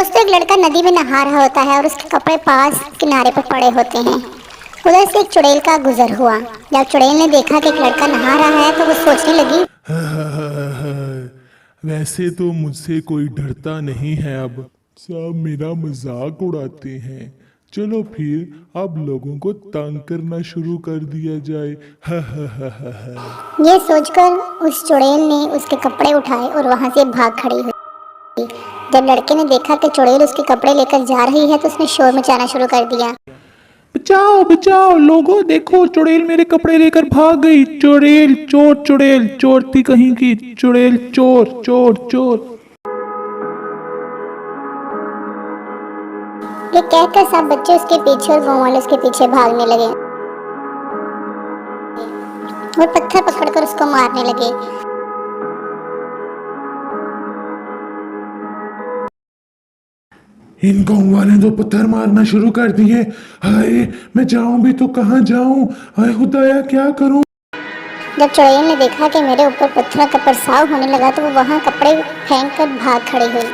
दोस्तों, एक लड़का नदी में नहा रहा होता है और उसके कपड़े पास किनारे पर पड़े होते हैं। उधर से एक चुड़ैल का गुजर हुआ। जब चुड़ैल ने देखा कि एक लड़का नहा रहा है तो वो सोचने लगी, वैसे तो मुझसे कोई डरता नहीं है, अब सब मेरा मजाक उड़ाते हैं। चलो फिर अब लोगों को तंग करना शुरू कर दिया जाए। ये सोचकर उस चुड़ैल ने उसके कपड़े उठाए और वहां से भाग खड़ी हुई। जब लड़के ने देखा कि चुड़ैल उसके कपड़े लेकर जा रही है तो उसने शोर मचाना शुरू कर दिया। बचाओ बचाओ लोगों, देखो चुड़ैल मेरे कपड़े लेकर भाग गई। चुड़ैल चोर, चुड़ैल चोर थी कहीं की, चुड़ैल चोर चोर चोर। ये कहकर सब बच्चे उसके पीछे और गांव वाले उसके पीछे भागने लगे। वो पत्थर पकड़कर उसको मारने लगे। इन गाँव वाले ने तो पत्थर मारना शुरू कर दिए। हाय, मैं जाऊं भी तो कहाँ जाऊं? हाय खुदाया, क्या करूं? जब चुड़ैल ने देखा कि मेरे ऊपर पत्थरों का बरसाव होने लगा तो वो वहां कपड़े फेंक कर भाग खड़ी हुई।